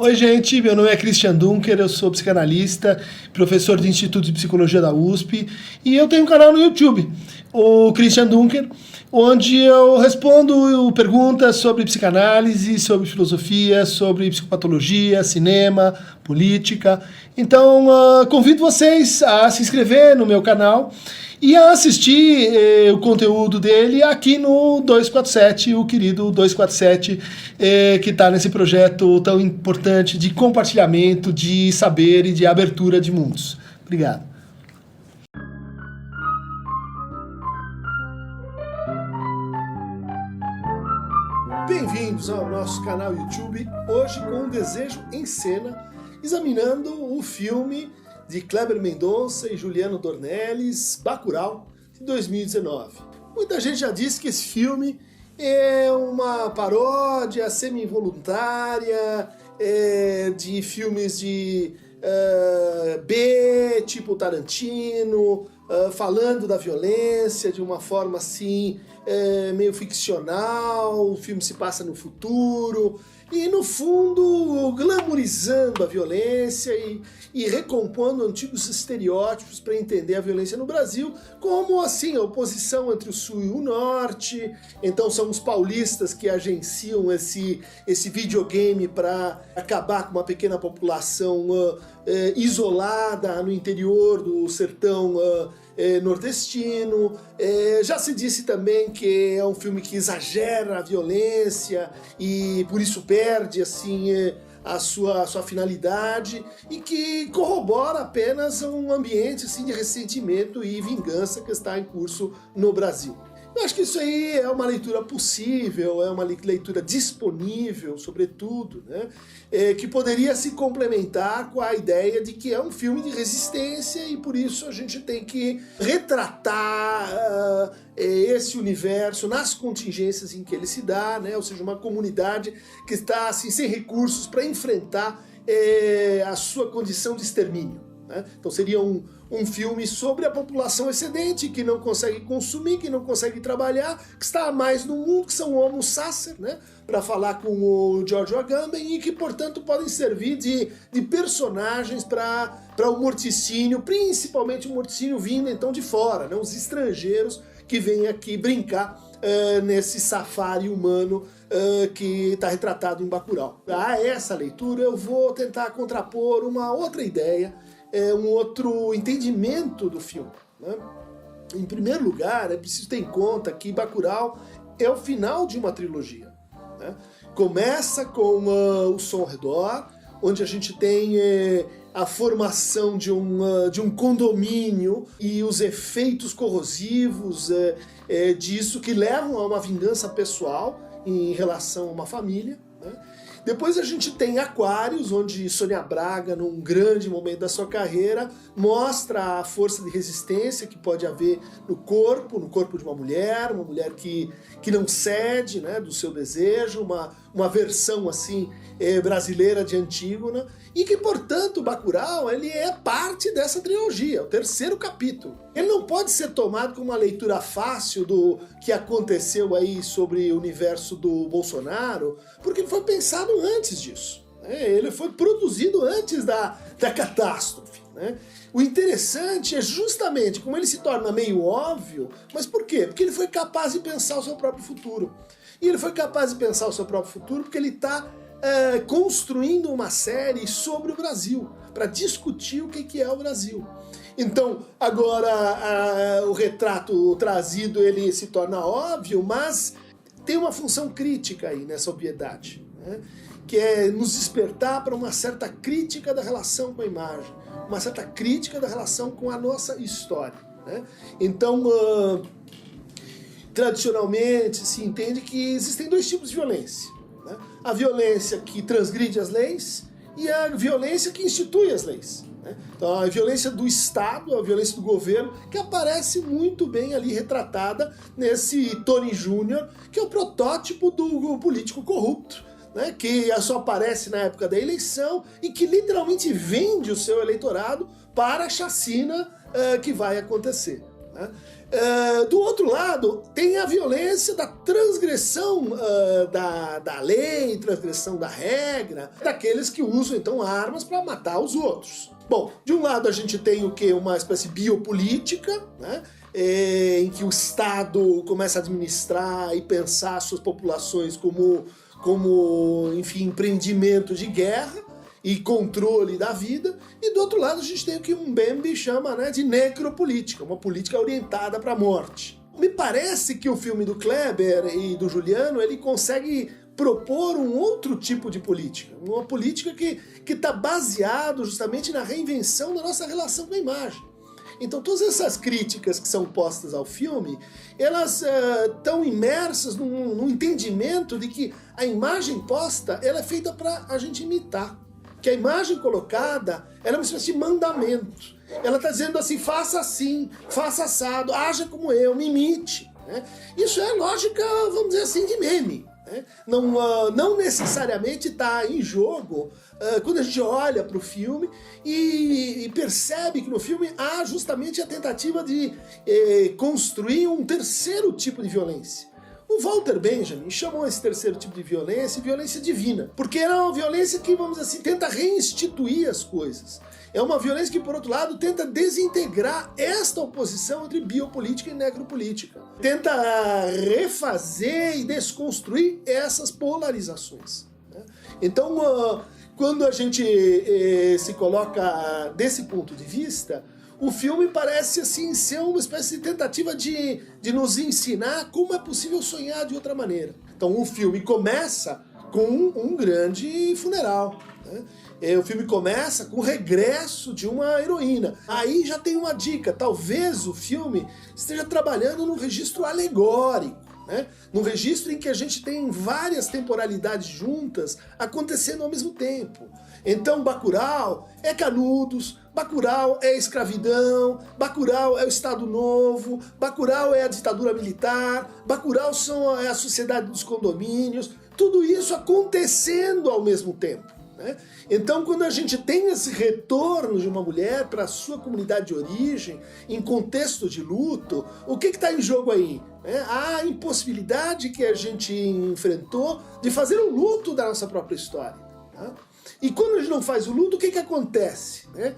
Oi, gente, meu nome é Christian Dunker, eu sou psicanalista, professor do Instituto de Psicologia da USP e eu tenho um canal no YouTube, o Christian Dunker, onde eu respondo perguntas sobre psicanálise, sobre filosofia, sobre psicopatologia, cinema, política. Então, convido vocês a se inscrever no meu canal e a assistir o conteúdo dele aqui no 247, o querido 247, que está nesse projeto tão importante de compartilhamento de saber e de abertura de mundos. Obrigado. Bem-vindos ao nosso canal YouTube, hoje com um Desejo em Cena, examinando o filme de Kleber Mendonça e Juliano Dornelles, Bacurau, de 2019. Muita gente já disse que esse filme é uma paródia semi-involuntária de filmes de B, tipo Tarantino, falando da violência de uma forma assim, meio ficcional, o filme se passa no futuro, e no fundo glamourizando a violência e recompondo antigos estereótipos para entender a violência no Brasil, como assim a oposição entre o Sul e o Norte. Então são os paulistas que agenciam esse videogame para acabar com uma pequena população isolada no interior do sertão nordestino. Já se disse também que é um filme que exagera a violência e por isso perde assim a sua finalidade e que corrobora apenas um ambiente assim, de ressentimento e vingança que está em curso no Brasil. Eu acho que isso aí é uma leitura possível, é uma leitura disponível, sobretudo, né? Que poderia se complementar com a ideia de que é um filme de resistência e por isso a gente tem que retratar esse universo nas contingências em que ele se dá, né? Ou seja, uma comunidade que está assim, sem recursos para enfrentar a sua condição de extermínio. Então seria um filme sobre a população excedente, que não consegue consumir, que não consegue trabalhar, que está a mais no mundo, que são homo sacer, né, para falar com o Giorgio Agamben, e que, portanto, podem servir de personagens para o morticínio, principalmente o morticínio vindo, então, de fora, né, os estrangeiros que vêm aqui brincar nesse safari humano que está retratado em Bacurau. A essa leitura eu vou tentar contrapor uma outra ideia, um outro entendimento do filme, né? Em primeiro lugar, é preciso ter em conta que Bacurau é o final de uma trilogia, né? Começa com o Som ao Redor, onde a gente tem a formação de um condomínio e os efeitos corrosivos disso que levam a uma vingança pessoal em relação a uma família, né? Depois a gente tem Aquários, onde Sônia Braga, num grande momento da sua carreira, mostra a força de resistência que pode haver no corpo de uma mulher que não cede, né, do seu desejo, uma versão assim brasileira de Antígona, e que, portanto, Bacurau ele é parte dessa trilogia, o terceiro capítulo. Ele não pode ser tomado como uma leitura fácil do que aconteceu aí sobre o universo do Bolsonaro, porque ele foi pensado antes disso, né? Ele foi produzido antes da catástrofe, né? O interessante é justamente como ele se torna meio óbvio, mas por quê? Porque ele foi capaz de pensar o seu próprio futuro. E ele foi capaz de pensar o seu próprio futuro porque ele está construindo uma série sobre o Brasil, para discutir o que é o Brasil. Então, agora o retrato trazido ele se torna óbvio, mas tem uma função crítica aí nessa obviedade, né? Que é nos despertar para uma certa crítica da relação com a imagem, uma certa crítica da relação com a nossa história, né? Então, tradicionalmente se entende que existem dois tipos de violência, né? A violência que transgride as leis e a violência que institui as leis, né? Então a violência do Estado, a violência do governo, que aparece muito bem ali retratada nesse Tony Júnior, que é o protótipo do político corrupto, né? Que só aparece na época da eleição e que literalmente vende o seu eleitorado para a chacina que vai acontecer. né? Do outro lado, tem a violência da transgressão da lei, transgressão da regra, daqueles que usam então armas para matar os outros. Bom, de um lado a gente tem o que? Uma espécie de biopolítica, né? Em que o Estado começa a administrar e pensar suas populações como enfim, empreendimento de guerra e controle da vida, e do outro lado a gente tem o que um Mbembe chama, né, de necropolítica, uma política orientada para a morte. Me parece que o filme do Kleber e do Juliano, ele consegue propor um outro tipo de política, uma política que está baseado justamente na reinvenção da nossa relação com a imagem. Então todas essas críticas que são postas ao filme, elas estão imersas num entendimento de que a imagem posta ela é feita para a gente imitar. Que a imagem colocada ela é uma espécie de mandamento. Ela está dizendo assim, faça assado, haja como eu, me imite. Né? Isso é lógica, vamos dizer assim, de meme. Né? Não necessariamente está em jogo quando a gente olha para o filme e percebe que no filme há justamente a tentativa de construir um terceiro tipo de violência. O Walter Benjamin chamou esse terceiro tipo de violência divina, porque é uma violência que, vamos dizer assim, tenta reinstituir as coisas. É uma violência que, por outro lado, tenta desintegrar esta oposição entre biopolítica e necropolítica. Tenta refazer e desconstruir essas polarizações. Né? Então, quando a gente se coloca desse ponto de vista, o filme parece assim ser uma espécie de tentativa de nos ensinar como é possível sonhar de outra maneira. Então o filme começa com um grande funeral, né? O filme começa com o regresso de uma heroína. Aí já tem uma dica, talvez o filme esteja trabalhando num registro alegórico, né? Num registro em que a gente tem várias temporalidades juntas acontecendo ao mesmo tempo. Então Bacurau é Canudos, Bacurau é escravidão, Bacurau é o Estado Novo, Bacurau é a ditadura militar, Bacurau é a sociedade dos condomínios, tudo isso acontecendo ao mesmo tempo. Né? Então, quando a gente tem esse retorno de uma mulher para a sua comunidade de origem, em contexto de luto, o que está em jogo aí? A impossibilidade que a gente enfrentou de fazer o luto da nossa própria história. Tá? E quando a gente não faz o luto, o que acontece? Né?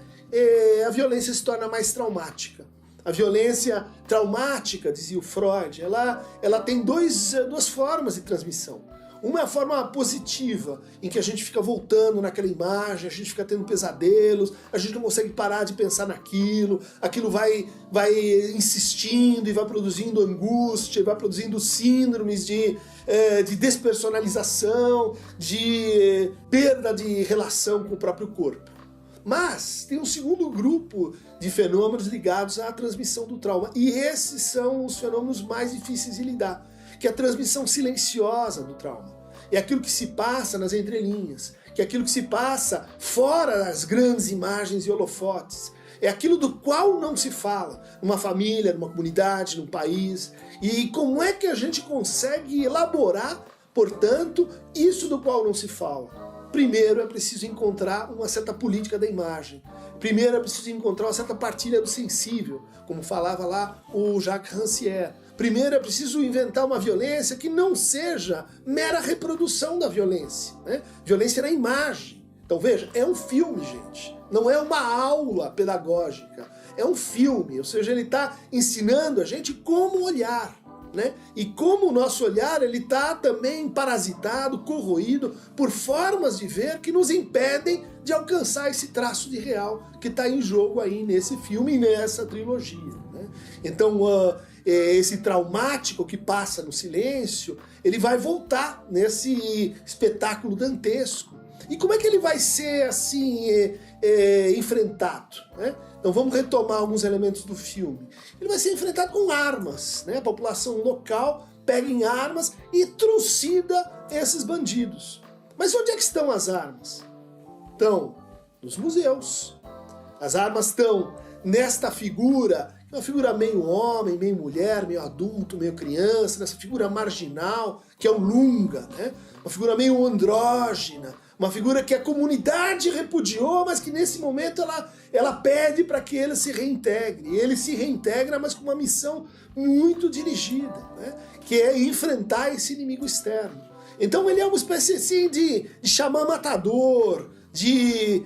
A violência se torna mais traumática. A violência traumática, dizia o Freud, ela tem duas formas de transmissão. Uma é a forma positiva, em que a gente fica voltando naquela imagem, a gente fica tendo pesadelos, a gente não consegue parar de pensar naquilo, aquilo vai insistindo e vai produzindo angústia, vai produzindo síndromes de despersonalização, de perda de relação com o próprio corpo. Mas tem um segundo grupo de fenômenos ligados à transmissão do trauma, e esses são os fenômenos mais difíceis de lidar, que é a transmissão silenciosa do trauma. É aquilo que se passa nas entrelinhas, que é aquilo que se passa fora das grandes imagens e holofotes. É aquilo do qual não se fala, numa família, numa comunidade, num país. E como é que a gente consegue elaborar, portanto, isso do qual não se fala? Primeiro é preciso encontrar uma certa política da imagem. Primeiro é preciso encontrar uma certa partilha do sensível, como falava lá o Jacques Rancière. Primeiro é preciso inventar uma violência que não seja mera reprodução da violência. Né? Violência na imagem. Então veja, é um filme, gente. Não é uma aula pedagógica. É um filme, ou seja, ele está ensinando a gente como olhar. Né? E como o nosso olhar está também parasitado, corroído por formas de ver que nos impedem de alcançar esse traço de real que está em jogo aí nesse filme e nessa trilogia. Né? Então, esse traumático que passa no silêncio, ele vai voltar nesse espetáculo dantesco. E como é que ele vai ser assim enfrentado? Né? Então vamos retomar alguns elementos do filme. Ele vai ser enfrentado com armas. Né? A população local pega em armas e trucida esses bandidos. Mas onde é que estão as armas? Estão nos museus. As armas estão nesta figura, uma figura meio homem, meio mulher, meio adulto, meio criança, nessa figura marginal, que é o Lunga, né? Uma figura meio andrógina, Uma figura que a comunidade repudiou, mas que nesse momento ela pede para que ele se reintegre. E ele se reintegra, mas com uma missão muito dirigida, né? Que é enfrentar esse inimigo externo. Então ele é uma espécie assim de xamã matador, de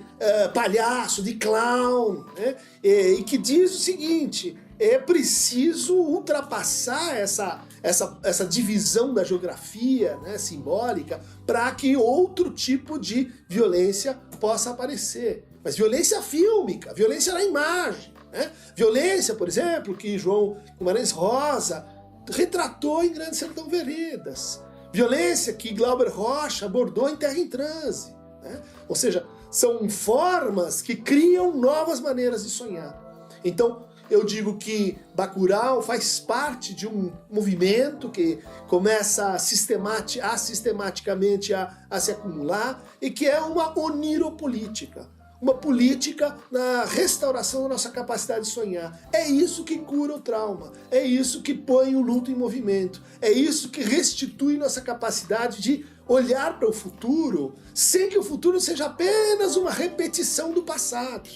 palhaço, de clown, né? E que diz o seguinte: é preciso ultrapassar essa divisão da geografia, né, simbólica, para que outro tipo de violência possa aparecer. Mas violência fílmica, violência na imagem, né? Violência, por exemplo, que João Guimarães Rosa retratou em Grande Sertão Veredas. Violência que Glauber Rocha abordou em Terra em Transe, né? Ou seja, são formas que criam novas maneiras de sonhar. Então, eu digo que Bacurau faz parte de um movimento que começa sistematicamente a se acumular e que é uma oniropolítica. Uma política na restauração da nossa capacidade de sonhar. É isso que cura o trauma. É isso que põe o luto em movimento. É isso que restitui nossa capacidade de olhar para o futuro sem que o futuro seja apenas uma repetição do passado.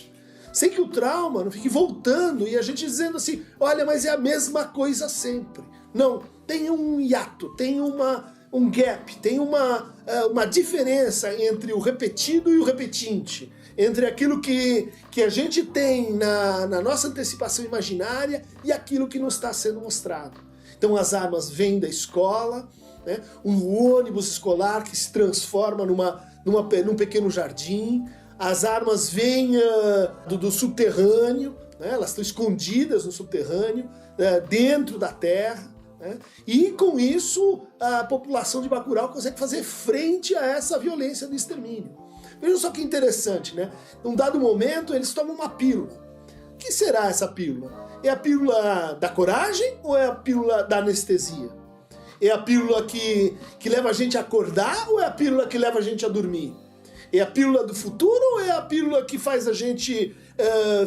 Sem que o trauma não fique voltando e a gente dizendo assim, olha, mas é a mesma coisa sempre. Não, tem um hiato, tem um gap, tem uma diferença entre o repetido e o repetinte, entre aquilo que a gente tem na nossa antecipação imaginária e aquilo que nos está sendo mostrado. Então as armas vêm da escola, né? O ônibus escolar que se transforma num pequeno jardim. As armas vêm do subterrâneo, né? Elas estão escondidas no subterrâneo, dentro da terra, né? E com isso a população de Bacurau consegue fazer frente a essa violência do extermínio. Vejam só que interessante, né? Num dado momento eles tomam uma pílula. O que será essa pílula? É a pílula da coragem ou é a pílula da anestesia? É a pílula que leva a gente a acordar ou é a pílula que leva a gente a dormir? É a pílula do futuro ou é a pílula que faz a gente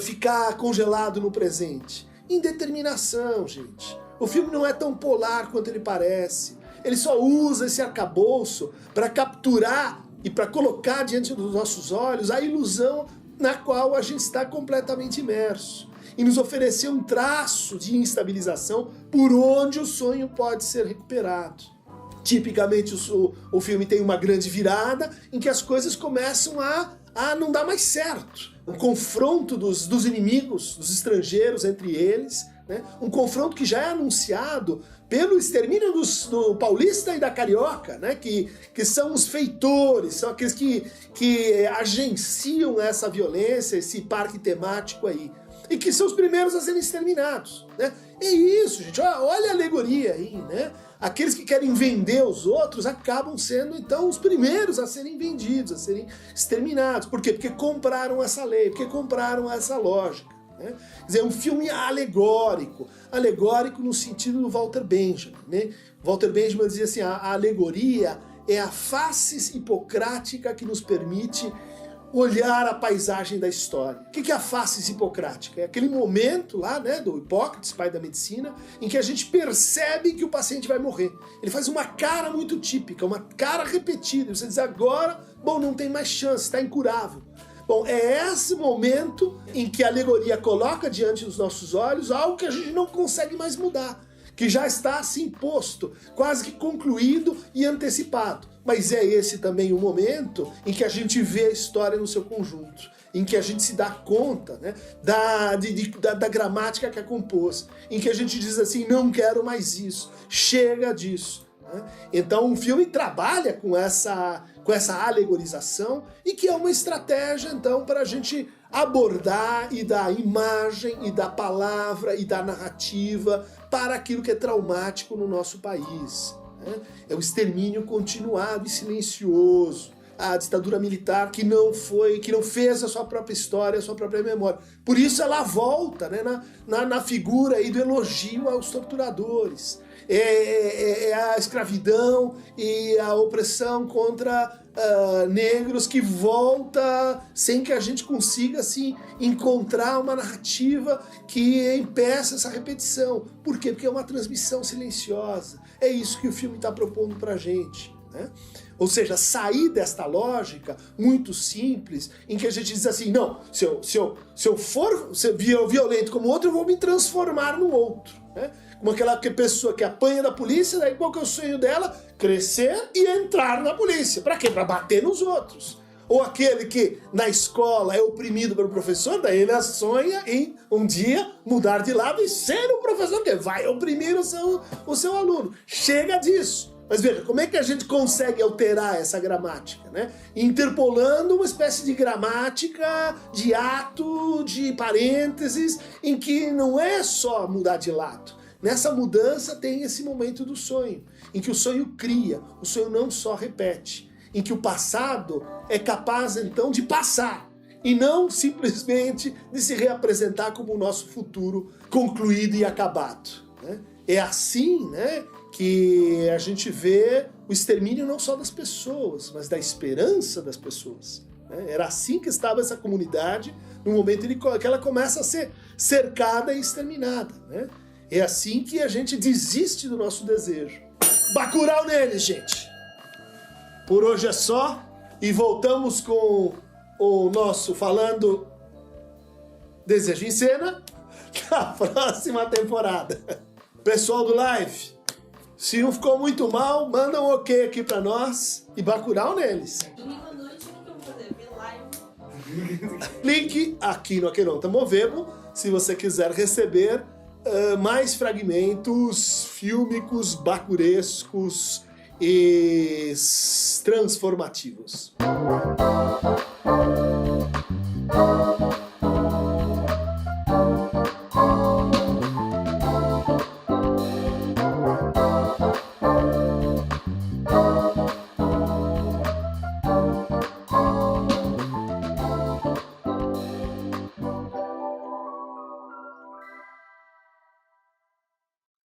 ficar congelado no presente? Indeterminação, gente. O filme não é tão polar quanto ele parece. Ele só usa esse arcabouço para capturar e para colocar diante dos nossos olhos a ilusão na qual a gente está completamente imerso. E nos oferecer um traço de instabilização por onde o sonho pode ser recuperado. Tipicamente o filme tem uma grande virada em que as coisas começam a não dar mais certo. Um confronto dos inimigos, dos estrangeiros entre eles, né? Um confronto que já é anunciado pelo extermínio do paulista e da carioca, né? Que são os feitores, são aqueles que agenciam essa violência, esse parque temático aí. E que são os primeiros a serem exterminados, né? É isso, gente. Olha a alegoria aí, né? Aqueles que querem vender os outros acabam sendo, então, os primeiros a serem vendidos, a serem exterminados. Por quê? Porque compraram essa lei, porque compraram essa lógica, né? Quer dizer, é um filme alegórico no sentido do Walter Benjamin, né? Walter Benjamin dizia assim, a alegoria é a face hipocrática que nos permite olhar a paisagem da história. O que é a face hipocrática? É aquele momento lá, né, do Hipócrates, pai da medicina, em que a gente percebe que o paciente vai morrer. Ele faz uma cara muito típica, uma cara repetida. Você diz agora, bom, não tem mais chance, está incurável. Bom, é esse momento em que a alegoria coloca diante dos nossos olhos algo que a gente não consegue mais mudar, que já está assim posto, quase que concluído e antecipado. Mas é esse também o momento em que a gente vê a história no seu conjunto, em que a gente se dá conta, né, da gramática que a compôs, em que a gente diz assim, não quero mais isso, chega disso. Né? Então o filme trabalha com essa alegorização e que é uma estratégia então para a gente abordar e dar imagem e da palavra e da narrativa para aquilo que é traumático no nosso país. Né? É o extermínio continuado e silencioso, a ditadura militar que não fez a sua própria história, a sua própria memória. Por isso ela volta, né, na figura aí do elogio aos torturadores. É a escravidão e a opressão contra negros que volta sem que a gente consiga assim, encontrar uma narrativa que impeça essa repetição. Por quê? Porque é uma transmissão silenciosa. É isso que o filme está propondo pra gente. né? Ou seja, sair desta lógica muito simples, em que a gente diz assim, não, se eu for violento como outro, eu vou me transformar no outro, né? Como aquela pessoa que apanha da polícia, daí qual que é o sonho dela? Crescer e entrar na polícia. Para quê? Para bater nos outros. Ou aquele que na escola é oprimido pelo professor, daí ele sonha em um dia mudar de lado e ser o professor que vai oprimir o seu aluno. Chega disso. Mas veja, como é que a gente consegue alterar essa gramática, né? Interpolando uma espécie de gramática de ato, de parênteses, em que não é só mudar de lado. Nessa mudança tem esse momento do sonho, em que o sonho cria, o sonho não só repete, em que o passado é capaz então de passar, e não simplesmente de se reapresentar como o nosso futuro concluído e acabado, né? É assim, né, que a gente vê o extermínio não só das pessoas, mas da esperança das pessoas, né? Era assim que estava essa comunidade no momento em que ela começa a ser cercada e exterminada, né? É assim que a gente desiste do nosso desejo. Bacurau neles, gente! Por hoje é só, e voltamos com o nosso Falando Desejo em Cena na próxima temporada. Pessoal do live, se um ficou muito mal, manda um ok aqui pra nós e bacurau neles. Domingo à noite, o que eu vou fazer? Ver live. Link aqui no Aqueronta Movebo, se você quiser receber mais fragmentos fílmicos, bacurescos e transformativos.